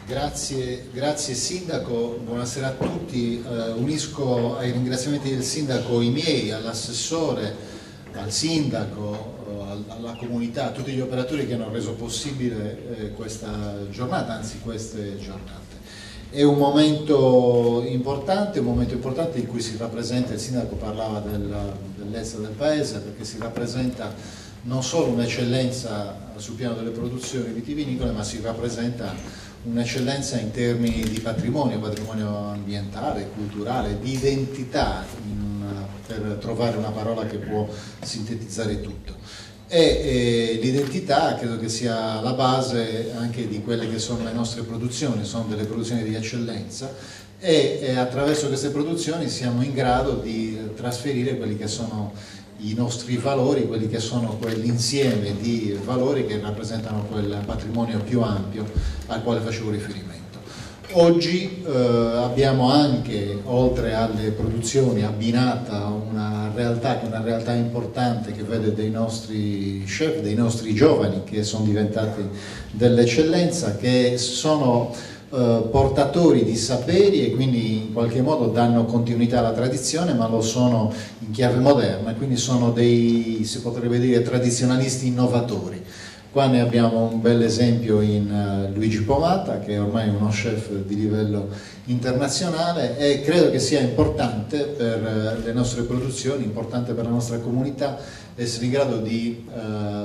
Grazie Sindaco, buonasera a tutti. Unisco ai ringraziamenti del Sindaco i miei, all'assessore, al Sindaco, alla comunità, a tutti gli operatori che hanno reso possibile questa giornata, anzi queste giornate. È un momento importante in cui si rappresenta, il Sindaco parlava dell'est del paese, perché si rappresenta non solo un'eccellenza sul piano delle produzioni vitivinicole, ma si rappresenta un'eccellenza in termini di patrimonio ambientale, culturale, di identità, per trovare una parola che può sintetizzare tutto. E l'identità credo che sia la base anche di quelle che sono le nostre produzioni, sono delle produzioni di eccellenza e attraverso queste produzioni siamo in grado di trasferire quelli che sono i nostri valori, quelli che sono quell'insieme di valori che rappresentano quel patrimonio più ampio al quale facevo riferimento. Oggi abbiamo anche, oltre alle produzioni, abbinata una realtà che è una realtà importante, che vede dei nostri chef, dei nostri giovani che sono diventati dell'eccellenza, che sono portatori di saperi e quindi in qualche modo danno continuità alla tradizione, ma lo sono in chiave moderna, quindi sono dei, si potrebbe dire, tradizionalisti innovatori. Qua ne abbiamo un bel esempio in Luigi Pomata, che è ormai uno chef di livello internazionale, e credo che sia importante per le nostre produzioni, importante per la nostra comunità, essere in grado di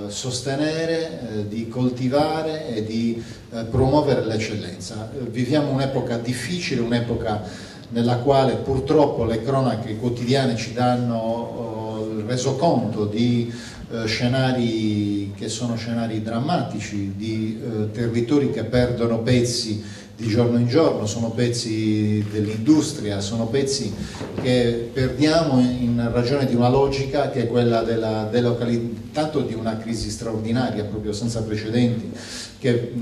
sostenere, di coltivare e di promuovere l'eccellenza. Viviamo un'epoca difficile, un'epoca nella quale purtroppo le cronache quotidiane ci danno il resoconto di scenari che sono scenari drammatici, di territori che perdono pezzi di giorno in giorno, sono pezzi dell'industria, sono pezzi che perdiamo in ragione di una logica che è quella della tanto di una crisi straordinaria, proprio senza precedenti, che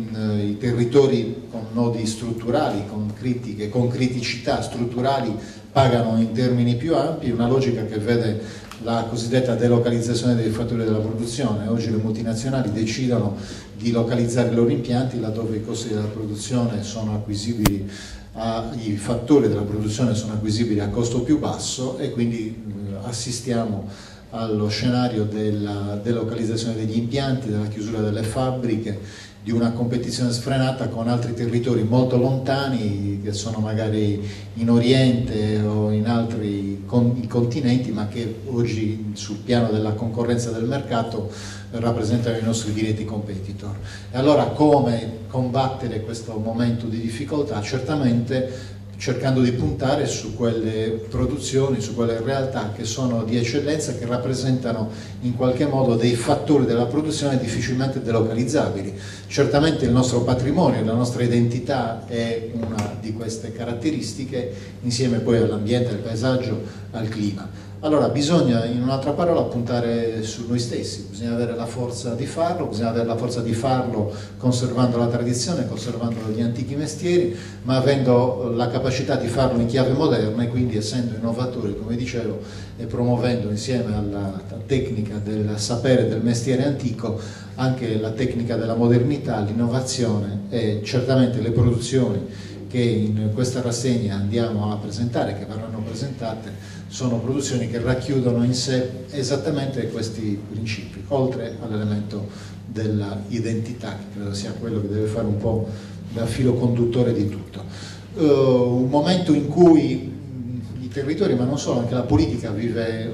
i territori con nodi strutturali, con critiche, con criticità strutturali pagano in termini più ampi, una logica che vede la cosiddetta delocalizzazione dei fattori della produzione. Oggi le multinazionali decidono di localizzare i loro impianti laddove i costi della produzione sono acquisibili, i fattori della produzione sono acquisibili a costo più basso, e quindi assistiamo allo scenario della delocalizzazione degli impianti, della chiusura delle fabbriche, di una competizione sfrenata con altri territori molto lontani che sono magari in Oriente o in altri continenti, ma che oggi sul piano della concorrenza del mercato rappresentano i nostri diretti competitor. E allora come combattere questo momento di difficoltà? Certamente cercando di puntare su quelle produzioni, su quelle realtà che sono di eccellenza, che rappresentano in qualche modo dei fattori della produzione difficilmente delocalizzabili. Certamente il nostro patrimonio, la nostra identità è una di queste caratteristiche, insieme poi all'ambiente, al paesaggio, al clima. Allora bisogna, in un'altra parola, puntare su noi stessi, bisogna avere la forza di farlo, bisogna avere la forza di farlo conservando la tradizione, conservando gli antichi mestieri, ma avendo la capacità di farlo in chiave moderna, e quindi essendo innovatori, come dicevo, e promuovendo insieme alla tecnica del sapere del mestiere antico anche la tecnica della modernità, l'innovazione e certamente le produzioni che in questa rassegna andiamo a presentare, che verranno presentate, sono produzioni che racchiudono in sé esattamente questi principi, oltre all'elemento dell'identità, che credo sia quello che deve fare un po' da filo conduttore di tutto. Un momento in cui i territori, ma non solo, anche la politica vive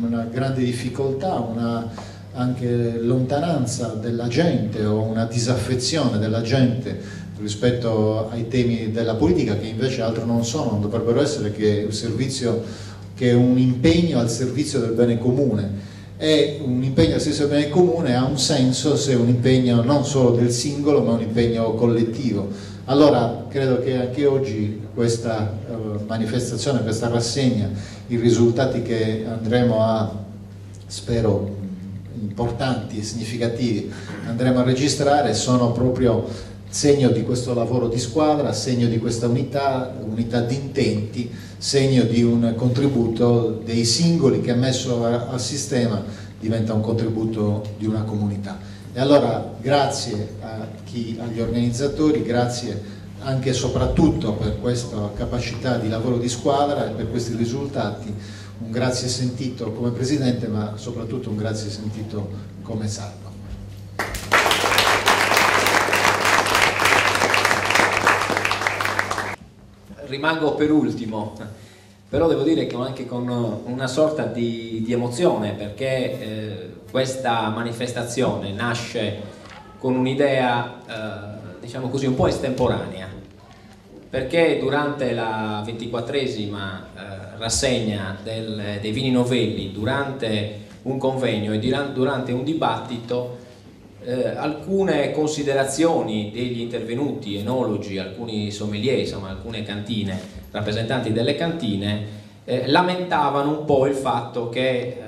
una grande difficoltà, anche lontananza della gente o una disaffezione della gente rispetto ai temi della politica, che invece altro non sono, non dovrebbero essere che un servizio, che un impegno al servizio del bene comune. E un impegno al servizio del bene comune ha un senso se è un impegno non solo del singolo, ma un impegno collettivo. Allora credo che anche oggi questa manifestazione, questa rassegna, i risultati che andremo a, spero importanti e significativi, andremo a registrare, sono proprio segno di questo lavoro di squadra, segno di questa unità di intenti, segno di un contributo dei singoli che, messo al sistema, diventa un contributo di una comunità. E allora grazie agli organizzatori, grazie anche e soprattutto per questa capacità di lavoro di squadra e per questi risultati. Un grazie sentito come Presidente, ma soprattutto un grazie sentito come sardo. Rimango per ultimo, però devo dire che anche con una sorta di emozione, perché questa manifestazione nasce con un'idea diciamo così un po' estemporanea, perché durante la 24esima rassegna dei vini novelli, durante un convegno e durante un dibattito, alcune considerazioni degli intervenuti, enologi, alcuni sommelier, insomma alcune cantine, rappresentanti delle cantine, lamentavano un po' il fatto che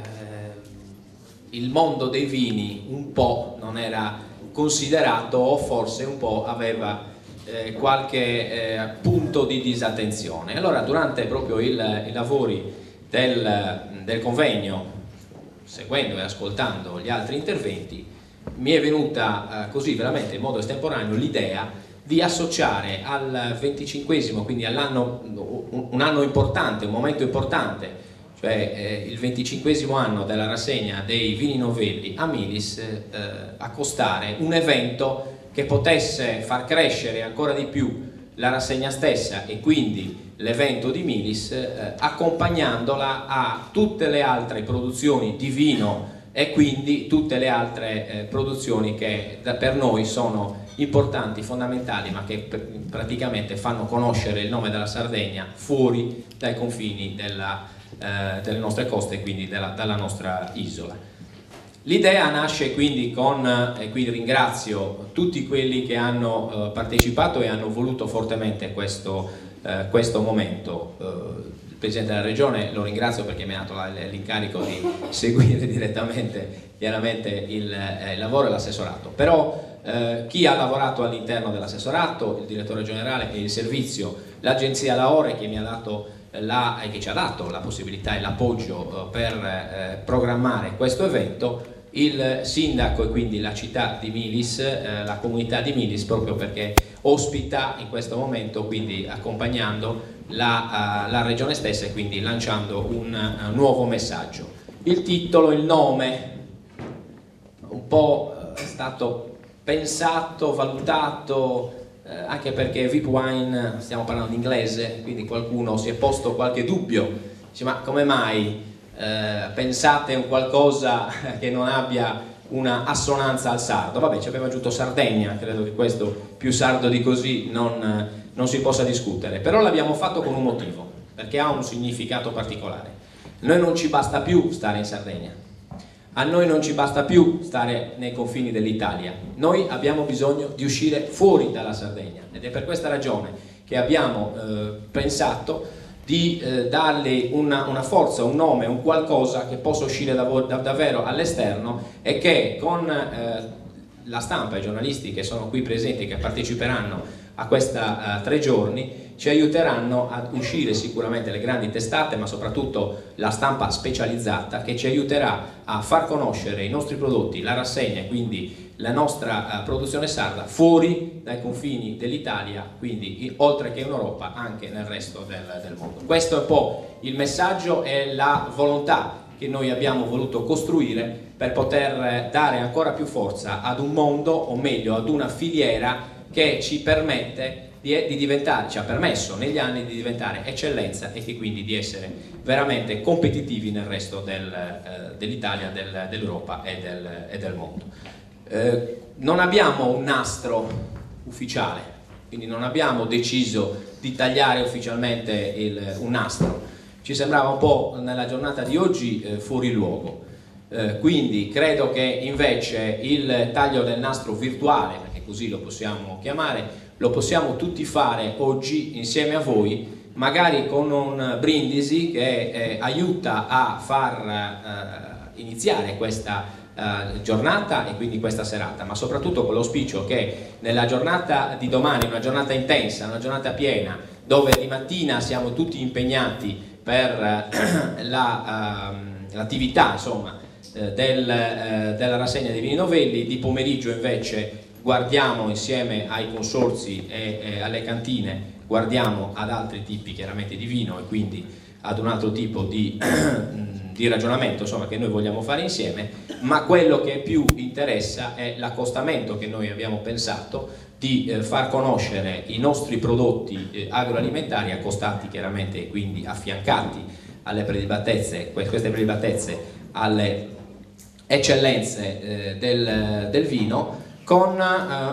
il mondo dei vini un po' non era considerato, o forse un po' aveva qualche punto di disattenzione. Allora durante proprio i lavori del convegno, seguendo e ascoltando gli altri interventi, mi è venuta così veramente in modo estemporaneo l'idea di associare al 25esimo, quindi all'anno, un anno importante, un momento importante, cioè il 25esimo anno della rassegna dei vini novelli a Milis, accostare un evento che potesse far crescere ancora di più la rassegna stessa e quindi l'evento di Milis, accompagnandola a tutte le altre produzioni di vino e quindi tutte le altre produzioni che per noi sono importanti, fondamentali, ma che praticamente fanno conoscere il nome della Sardegna fuori dai confini delle nostre coste e quindi dalla nostra isola. L'idea nasce quindi e qui ringrazio tutti quelli che hanno partecipato e hanno voluto fortemente questo momento. Il Presidente della Regione lo ringrazio perché mi ha dato l'incarico di seguire direttamente chiaramente il lavoro e l'assessorato, però chi ha lavorato all'interno dell'assessorato, il direttore generale e il servizio, l'agenzia Laore che mi ha dato che ci ha dato la possibilità e l'appoggio per programmare questo evento, il sindaco e quindi la città di Milis, la comunità di Milis, proprio perché ospita in questo momento, quindi accompagnando la regione stessa e quindi lanciando un nuovo messaggio. Il titolo, il nome, un po' è stato pensato, valutato, anche perché VIP Wine, stiamo parlando in inglese, quindi qualcuno si è posto qualche dubbio, dice ma come mai pensate un qualcosa che non abbia una assonanza al sardo? Vabbè, ci aveva aggiunto Sardegna, credo che questo più sardo di così non si possa discutere, però l'abbiamo fatto con un motivo, perché ha un significato particolare. Noi non ci basta più stare in Sardegna, a noi non ci basta più stare nei confini dell'Italia, noi abbiamo bisogno di uscire fuori dalla Sardegna ed è per questa ragione che abbiamo pensato di dargli una forza, un nome, un qualcosa che possa uscire davvero all'esterno e che con la stampa e i giornalisti che sono qui presenti, che parteciperanno a questa 3 giorni, ci aiuteranno ad uscire sicuramente le grandi testate, ma soprattutto la stampa specializzata che ci aiuterà a far conoscere i nostri prodotti, la rassegna e quindi la nostra produzione sarda fuori dai confini dell'Italia, quindi oltre che in Europa anche nel resto del mondo. Questo è un po' il messaggio e la volontà che noi abbiamo voluto costruire per poter dare ancora più forza ad un mondo, o meglio ad una filiera che ci permette di diventare, ci ha permesso negli anni di diventare eccellenza e che quindi di essere veramente competitivi nel resto dell'Italia, dell'Europa e del mondo. Non abbiamo un nastro ufficiale, quindi non abbiamo deciso di tagliare ufficialmente un nastro, ci sembrava un po' nella giornata di oggi fuori luogo, quindi credo che invece il taglio del nastro virtuale, perché così lo possiamo chiamare, lo possiamo tutti fare oggi insieme a voi, magari con un brindisi che aiuta a far iniziare questa giornata e quindi questa serata, ma soprattutto con l'auspicio che nella giornata di domani, una giornata intensa, una giornata piena, dove di mattina siamo tutti impegnati per l'attività insomma della rassegna dei vini novelli. Di pomeriggio invece guardiamo insieme ai consorzi e alle cantine, guardiamo ad altri tipi chiaramente di vino e quindi ad un altro tipo di ragionamento, insomma, che noi vogliamo fare insieme, ma quello che più interessa è l'accostamento che noi abbiamo pensato di far conoscere i nostri prodotti agroalimentari accostati chiaramente e quindi affiancati alle prelibatezze, queste prelibatezze alle eccellenze del vino, con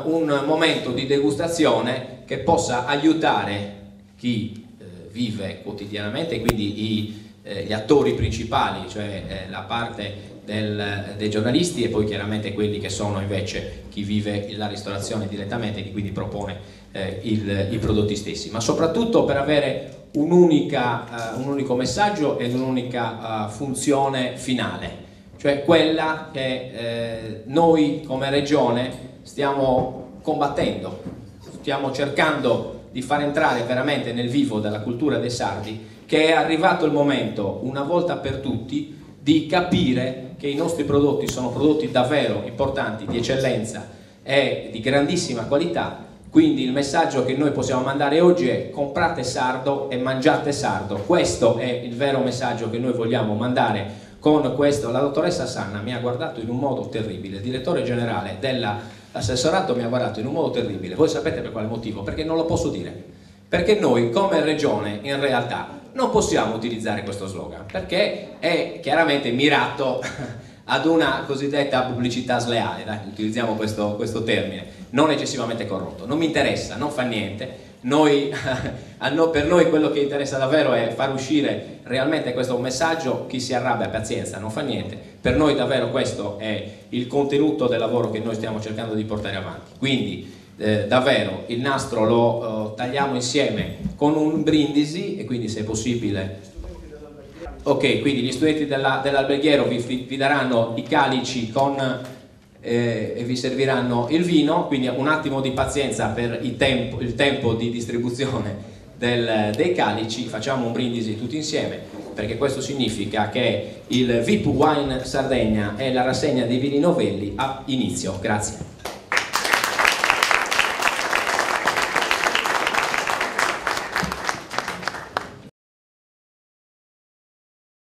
un momento di degustazione che possa aiutare chi vive quotidianamente, quindi gli attori principali, cioè la parte dei giornalisti e poi chiaramente quelli che sono invece chi vive la ristorazione direttamente e quindi propone i prodotti stessi, ma soprattutto per avere un unico messaggio ed un'unica funzione finale, cioè quella che noi come regione stiamo combattendo, stiamo cercando di far entrare veramente nel vivo della cultura dei sardi, che è arrivato il momento, una volta per tutti, di capire che i nostri prodotti sono prodotti davvero importanti, di eccellenza e di grandissima qualità. Quindi il messaggio che noi possiamo mandare oggi è: comprate sardo e mangiate sardo. Questo è il vero messaggio che noi vogliamo mandare con questo. La dottoressa Sanna mi ha guardato in un modo terribile, il direttore generale dell'assessorato mi ha guardato in un modo terribile. Voi sapete per quale motivo? Perché non lo posso dire. Perché noi come regione in realtà non possiamo utilizzare questo slogan, perché è chiaramente mirato ad una cosiddetta pubblicità sleale, dai, utilizziamo questo termine, non eccessivamente corrotto. Non mi interessa, non fa niente. Per noi quello che interessa davvero è far uscire realmente questo messaggio. Chi si arrabbia, pazienza, non fa niente. Per noi davvero questo è il contenuto del lavoro che noi stiamo cercando di portare avanti. Quindi davvero il nastro lo tagliamo insieme con un brindisi, e quindi se è possibile, ok, quindi gli studenti dell'alberghiero vi daranno i calici e vi serviranno il vino, quindi un attimo di pazienza per il tempo di distribuzione dei calici. Facciamo un brindisi tutti insieme, perché questo significa che il VIP Wine Sardegna e la rassegna dei vini novelli ha inizio. Grazie.